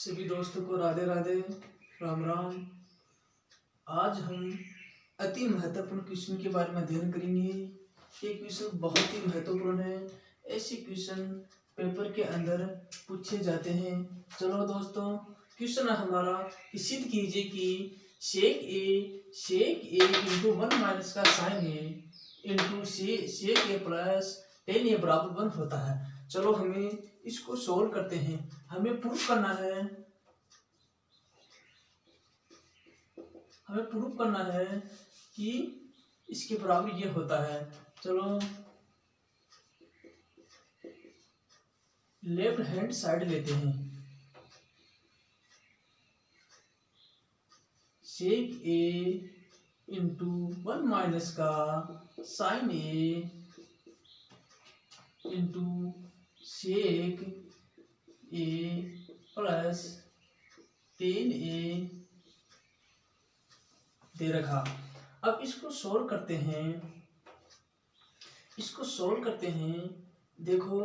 सभी दोस्तों को राधे राधे, राम राम। आज हम अति महत्वपूर्ण क्वेश्चन के बारे में अध्ययन करेंगे। ये क्वेश्चन बहुत ही महत्वपूर्ण है। ऐसे क्वेश्चन पेपर के अंदर पूछे जाते हैं। चलो दोस्तों, क्वेश्चन हमारा सिद्ध कीजिए कि सेक ए इंटू वन माइनस का साइन ए इंटू सेक ए प्लस टेन ए बराबर 1 होता है। चलो हमें इसको सोल्व करते हैं। हमें प्रूफ करना है कि इसके बराबर ये होता है। चलो लेफ्ट हैंड साइड लेते हैं। सेक ए इंटू वन माइनस का साइन ए इंटू सेक ए प्लस टेन ए दे रखा। अब इसको सोल्व करते हैं। देखो,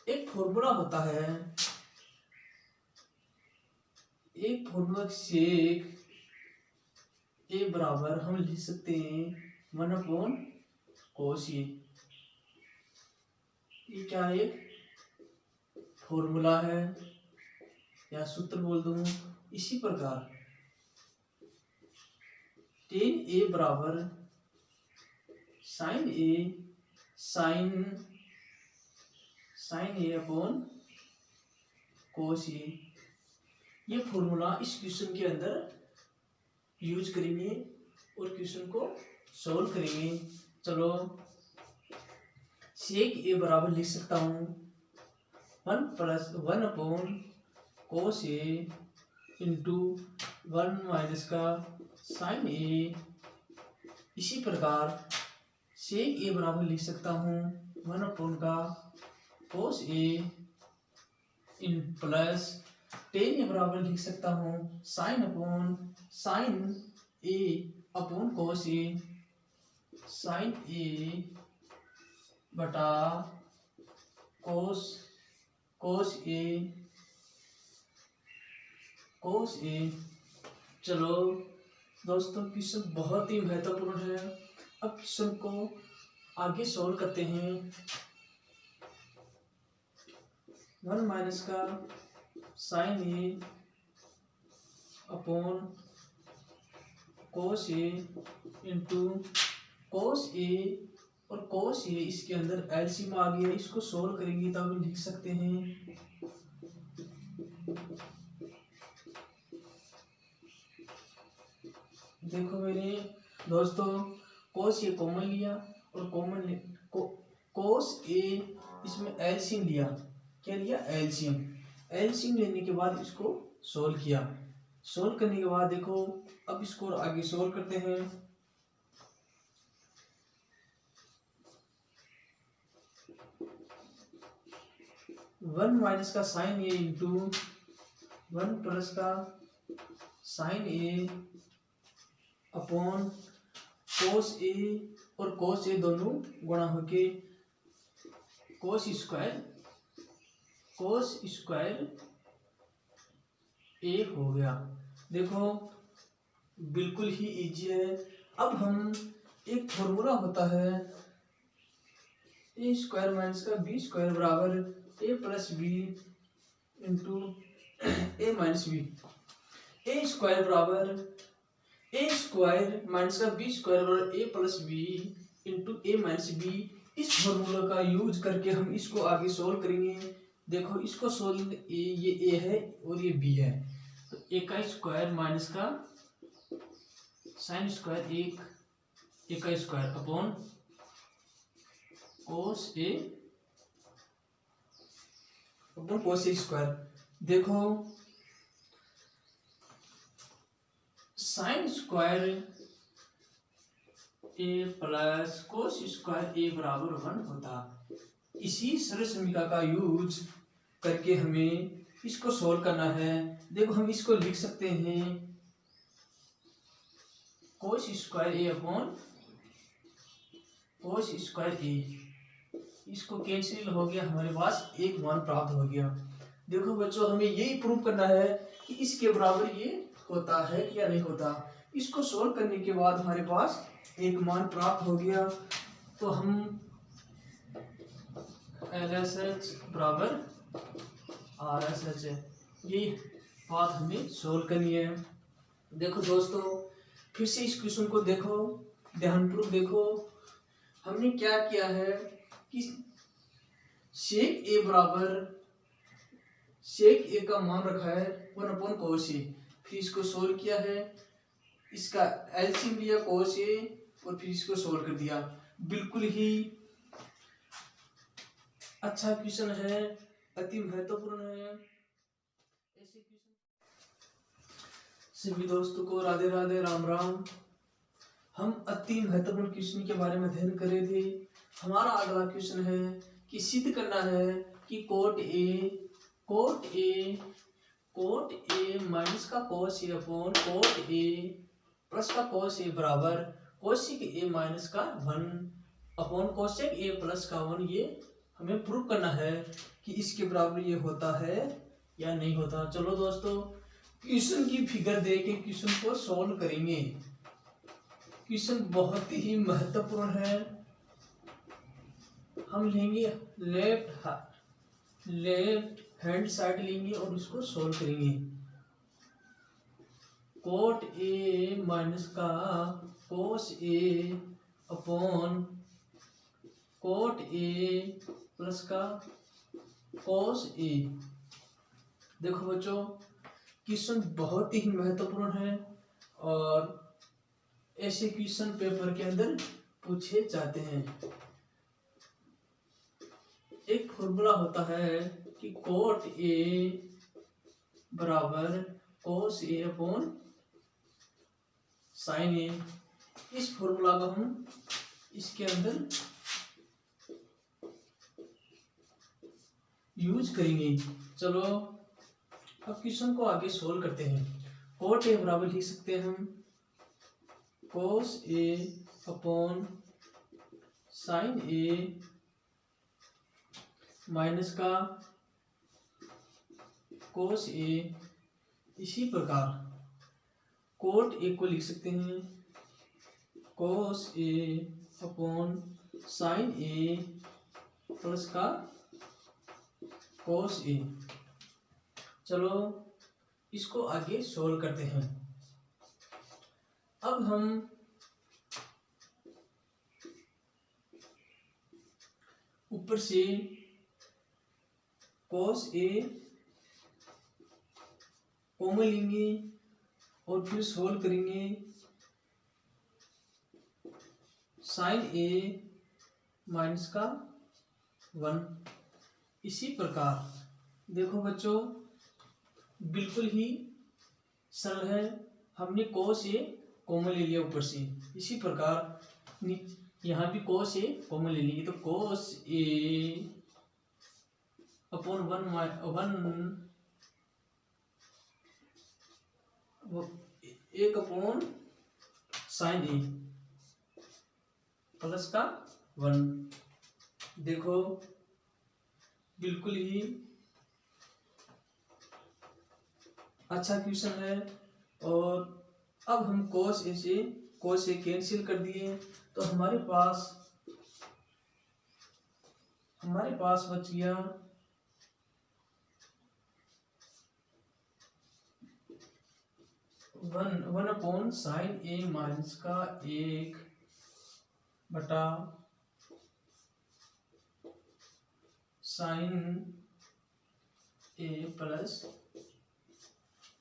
एक फॉर्मूला होता है, एक फॉर्मूला सेक ए बराबर हम लिख सकते हैं 1/cos ए। ये क्या एक फॉर्मूला है या सूत्र बोल दूं। इसी प्रकार टेन ए बराबर साइन ए अपॉन कोस ए। ये फॉर्मूला इस क्वेश्चन के अंदर यूज करेंगे और क्वेश्चन को सॉल्व करेंगे। चलो, सेक ए बराबर लिख सकता हूँ 1/1/cos ए इंटू 1 माइनस का साइन ए। इसी प्रकार सेक ए बराबर लिख सकता हूँ 1/cos A in plus ten ए बराबर लिख सकता हूँ साइन ए अपॉन cos ए, साइन ए बटा cos ए। चलो दोस्तों, क्वेश्चन बहुत ही महत्वपूर्ण है। अब क्वेश्चन को आगे सॉल्व करते हैं। 1 माइनस का साइन ए अपॉन cos ए इंटू cos ए और cos ए, इसके अंदर एलसीएम आ गया। इसको सोल्व करेंगे तब हम लिख सकते हैं देखो मेरे दोस्तों, cos ए कॉमन लिया और cos ए इसमें एलसीएम लिया। क्या लिया? एलसीएम लेने के बाद इसको सोल्व किया। सोल्व करने के बाद देखो, अब इसको आगे सोल्व करते हैं। वन माइनस का साइन ए इंटू 1 प्लस का साइन ए अपॉन cos ए और cos ए दोनों गुणा होके cos स्क्वायर ए हो गया। देखो, बिल्कुल ही इजी है। अब हम एक फॉर्मूला होता है ए स्क्वायर माइनस का बी स्क्वायर बराबर ए प्लस बी इंटू ए माइनस बी। ए स्क्वायर माइनस का बी स्क्वायर बराबर ए प्लस बी इंटू ए माइनस बी। इस फॉर्मूला का यूज करके हम इसको आगे सोल्व करेंगे। देखो, इसको सोल्व ये ए है और ये बी है, तो ए का स्क्वायर माइनस का साइन स्क्वायर ए का स्क्वायर अपॉन cos ए स्क्वायर। देखो, साइन स्क्वायर ए प्लस cos स्क्वायर ए बराबर 1 होता। इसी सरल समीकरण का यूज करके हमें इसको सोल्व करना है। देखो, हम इसको लिख सकते हैं cos स्क्वायर ए अपॉन cos स्क्वायर ए। इसको कैंसिल हो गया, हमारे पास एक मान प्राप्त हो गया। देखो बच्चों, हमें यही प्रूव करना है कि इसके बराबर ये होता है या नहीं होता। इसको सोल्व करने के बाद हमारे पास एक मान प्राप्त हो गया, तो हम LHS बराबर RSH ये बात हमें सोल्व करनी है। देखो दोस्तों, फिर से इस क्वेश्चन को देखो, ध्यानपूर्वक देखो। हमने क्या किया है कि सेक ए बराबर सेक ए का मान रखा है 1/cos ए, फिर इसको सोल्व किया है, इसका एलसीएम लिया cos ए और फिर इसको सोल्व कर दिया। बिल्कुल ही अच्छा क्वेश्चन है, अति महत्वपूर्ण है। ऐसे क्वेश्चन सभी दोस्तों को राधे राधे, राम राम। हम अति महत्वपूर्ण क्वेश्चन के बारे में अध्ययन कर रहे थे। हमारा अगला क्वेश्चन है कि सिद्ध करना है कि कोट ए माइनस का cos A upon cot A plus का cos ए बराबर कोसेक ए माइनस का 1 अपॉन कोसेक ए प्लस का 1, ये हमें प्रूव करना है कि इसके बराबर ये होता है या नहीं होता। चलो दोस्तों, क्वेश्चन की फिगर दे के क्वेश्चन को सॉल्व करेंगे। क्वेश्चन बहुत ही महत्वपूर्ण है। हम लेंगे लेफ्ट हैंड साइड लेंगे और उसको सॉल्व करेंगे। कोट ए माइनस का कोस ए अपॉन कोट ए प्लस का कोस ए। देखो बच्चों, क्वेश्चन बहुत ही महत्वपूर्ण है और ऐसे क्वेश्चन पेपर के अंदर पूछे जाते हैं। एक फॉर्मूला होता है कि कोट ए बराबर कोस ए अपॉन साइन ए। इस फॉर्मूला को हम इसके अंदर यूज करेंगे। चलो अब क्वेश्चन को आगे सोल्व करते हैं। कोट ए बराबर लिख सकते हैं हम कोस ए अपॉन साइन ए माइनस का कोस ए। इसी प्रकार कोट ए को लिख सकते हैं कोस ए अपॉन साइन ए प्लस का कोस ए। चलो इसको आगे सोल्व करते हैं। अब हम ऊपर से कोस ए कॉमन लेंगे और फिर सोल्व करेंगे साइन ए माइनस का 1। इसी प्रकार देखो बच्चों, बिल्कुल ही सरल है। हमने कोस ए कॉमन ले लिया ऊपर से, इसी प्रकार यहाँ भी कोस ए कॉमन ले लेंगे, तो कोस ए अपॉन 1 अपॉन साइन ए प्लस का 1। देखो बिल्कुल ही अच्छा क्वेश्चन है। और अब हम कोस ए से कोस ए कैंसिल कर दिए, तो हमारे पास बच गया 1 अपॉन साइन ए माइनस का 1 बटा साइन ए प्लस।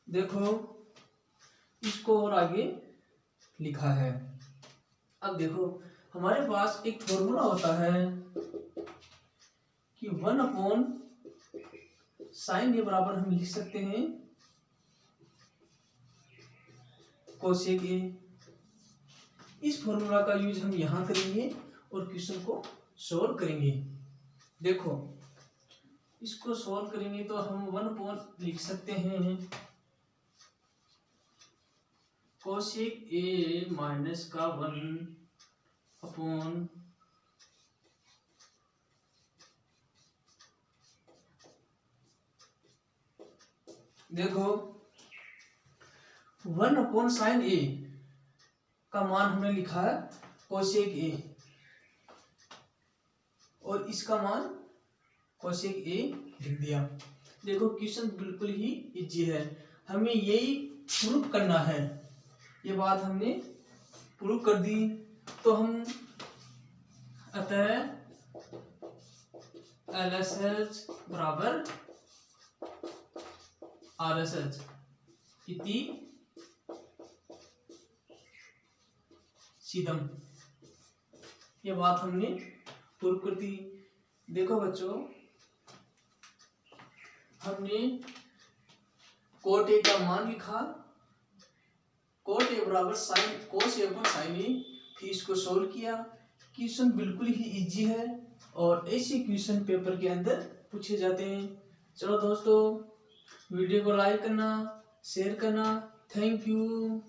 देखो इसको और आगे लिखा है। अब देखो हमारे पास एक फॉर्मूला होता है कि 1 अपॉन साइन ए बराबर हम लिख सकते हैं कोसेक ए। इस फॉर्मूला का यूज हम यहां करेंगे और क्वेश्चन को सोल्व करेंगे। देखो इसको सोल्व करेंगे तो हम 1 अपॉन लिख सकते हैं कोसेक ए माइनस का 1 अपॉन देखो 1/sin a का मान हमने लिखा है कोसेक a और इसका मान कोसेक a लिख दिया। देखो क्वेश्चन बिल्कुल ही इजी है, हमें यही प्रूफ करना है। ये बात हमने प्रूफ कर दी तो हम अतः LHS बराबर RSH इति सीधम, ये बात हमने प्रूफ कर दी। देखो बच्चों, हमने कोट ए का मान लिखा, कोट ए बराबर साइन कोस ए अपॉन साइन ए, फिर इसको सोल्व किया। क्वेश्चन बिल्कुल ही इजी है और ऐसे क्वेश्चन पेपर के अंदर पूछे जाते हैं। चलो दोस्तों, वीडियो को लाइक करना, शेयर करना। Thank you.